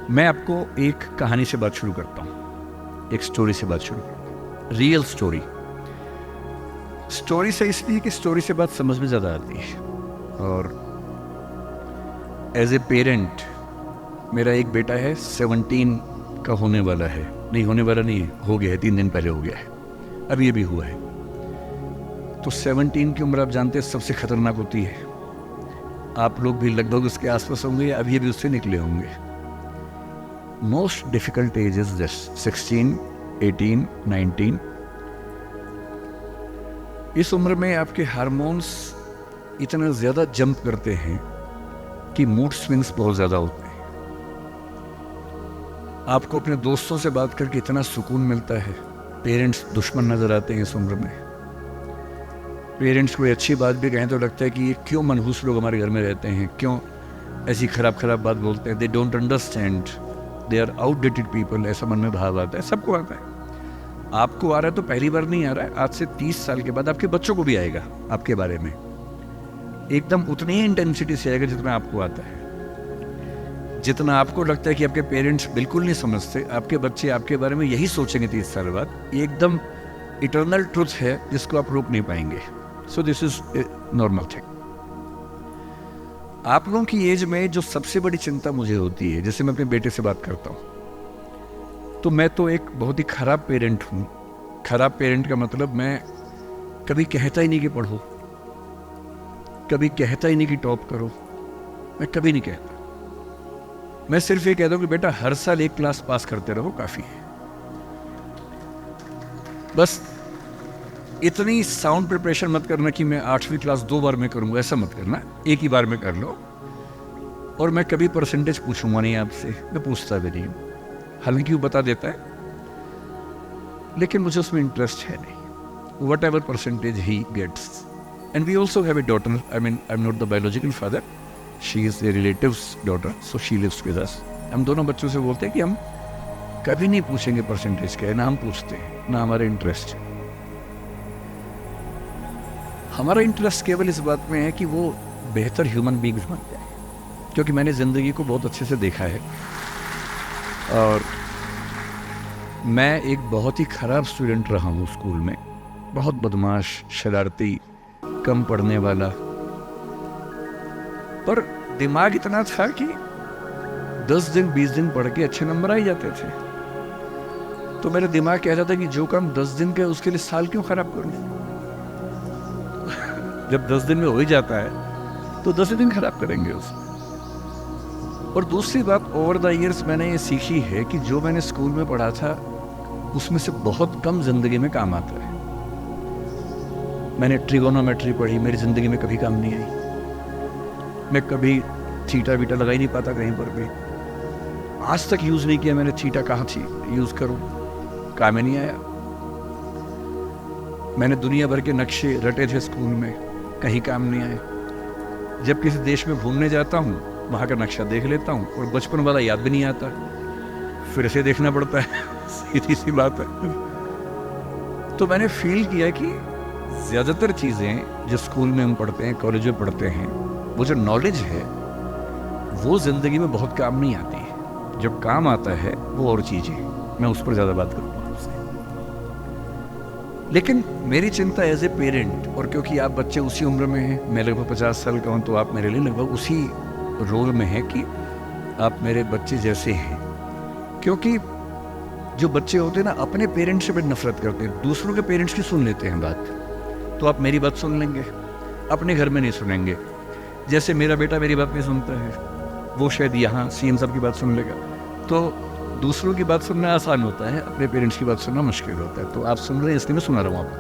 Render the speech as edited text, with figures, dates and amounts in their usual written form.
मैं आपको एक कहानी से बात शुरू करता हूँ, एक स्टोरी से बात शुरू करता हूँ। Real story. स्टोरी से इसलिए कि स्टोरी से बात समझ में ज़्यादा आती है। और एज ए पेरेंट, मेरा एक बेटा है 17 का होने वाला है, नहीं होने वाला नहीं है, हो गया है, 3 दिन पहले हो गया है, अब ये भी हुआ है। तो 17 की उम्र आप जानते हैं सबसे खतरनाक होती है। आप लोग भी लगभग उसके आसपास होंगे या अभी अभी उससे निकले होंगे। Most difficult age is just 16, 18, 19। इस उम्र में आपके हार्मोन्स इतना ज़्यादा जंप करते हैं कि मूड स्विंग्स बहुत ज़्यादा होते हैं। आपको अपने दोस्तों से बात करके इतना सुकून मिलता है। पेरेंट्स दुश्मन नज़र आते हैं इस उम्र में। पेरेंट्स कोई अच्छी बात भी कहें तो लगता है कि ये क्यों मनहूस लोग हमारे घर में रहते हैं, क्यों ऐसी खराब बात बोलते हैं। They don't understand, they are outdated people, ऐसा मन में भाव आता है। सबको आता है। आपको आ रहा है तो पहली बार नहीं आ रहा है, आज से 30 साल के बाद आपके बच्चों को भी आएगा आपके बारे में, एकदम उतनी ही इंटेंसिटी से आएगा जितना आपको आता है। जितना आपको लगता है कि आपके पेरेंट्स बिल्कुल नहीं समझते, आपके बच्चे आपके बारे में यही सोचेंगे 30 साल बाद। एकदम इटर्नल ट्रुथ है जिसको आप रोक नहीं पाएंगे। So this is normal thing. आप लोगों की एज में जो सबसे बड़ी चिंता मुझे होती है, जैसे मैं अपने बेटे से बात करता हूँ तो मैं तो एक बहुत ही खराब पेरेंट हूँ। खराब पेरेंट का मतलब मैं कभी कहता ही नहीं कि पढ़ो, कभी कहता ही नहीं कि टॉप करो, मैं कभी नहीं कहता। मैं सिर्फ ये कहता हूँ कि बेटा हर साल एक क्लास पास करते रहो, काफ़ी है। बस इतनी साउंड प्रिपरेशन मत करना कि मैं 8वीं क्लास 2 बार में करूँगा, ऐसा मत करना, एक ही बार में कर लो। और मैं कभी परसेंटेज पूछूंगा नहीं आपसे, मैं पूछता भी नहीं हूँ। हालांकि वो बता देता है, लेकिन मुझे उसमें इंटरेस्ट है नहीं। Whatever percentage he gets. And we also have a daughter, I mean I am not the biological father, she is a relative's daughter, so she lives with us. हम दोनों बच्चों से बोलते हैं कि हम कभी नहीं पूछेंगे परसेंटेज क्या है, ना हम पूछते हैं, ना हमारा इंटरेस्ट है। हमारा इंटरेस्ट केवल इस बात में है कि वो बेहतर ह्यूमन बीइंग्स बन जाए, क्योंकि मैंने ज़िंदगी को बहुत अच्छे से देखा है। और मैं एक बहुत ही ख़राब स्टूडेंट रहा हूँ स्कूल में, बहुत बदमाश, शरारती, कम पढ़ने वाला। पर दिमाग इतना था कि 10 दिन 20 दिन पढ़ के अच्छे नंबर आ ही जाते थे। तो मेरा दिमाग कहता था कि जो काम 10 दिन का उसके लिए साल क्यों खराब करूं। जब 10 दिन में हो ही जाता है तो 10 दिन खराब करेंगे उसमें। और दूसरी बात, ओवर द ईयर्स मैंने ये सीखी है कि जो मैंने स्कूल में पढ़ा था उसमें से बहुत कम जिंदगी में काम आता है। मैंने ट्रिगोनोमेट्री पढ़ी, मेरी जिंदगी में कभी काम नहीं आई। मैं कभी थीटा वीटा लगा ही नहीं पाता कहीं पर भी। आज तक यूज़ नहीं किया मैंने थीटा, कहाँ थी यूज़ करूँ, काम ही नहीं आया। मैंने दुनिया भर के नक्शे रटे थे स्कूल में, कहीं काम नहीं आए। जब किसी देश में घूमने जाता हूँ वहाँ का नक्शा देख लेता हूँ और बचपन वाला याद भी नहीं आता, फिर से देखना पड़ता है। सीधी सी बात है। तो मैंने फील किया कि ज़्यादातर चीज़ें जो स्कूल में हम पढ़ते हैं, कॉलेज में पढ़ते हैं, वो जो नॉलेज है वो ज़िंदगी में बहुत काम नहीं आती है। जब काम आता है वो और चीज़ें, मैं उस पर ज़्यादा बात करूँगा आपसे। लेकिन मेरी चिंता एज ए पेरेंट, और क्योंकि आप बच्चे उसी उम्र में हैं, मैं लगभग 50 साल का हूँ, तो आप मेरे लिए लगभग उसी रोल में है कि आप मेरे बच्चे जैसे हैं। क्योंकि जो बच्चे होते हैं ना, अपने पेरेंट्स से बड़ी नफरत करते हैं, दूसरों के पेरेंट्स की सुन लेते हैं बात। तो आप मेरी बात सुन लेंगे, अपने घर में नहीं सुनेंगे। जैसे मेरा बेटा मेरी बात नहीं सुनता है, वो शायद यहाँ सीएम साहब की बात सुन लेगा। तो दूसरों की बात सुनना आसान होता है, अपने पेरेंट्स की बात सुनना मुश्किल होता है। तो आप सुन रहे हैं इसलिए मैं सुना रहा हूँ आपको।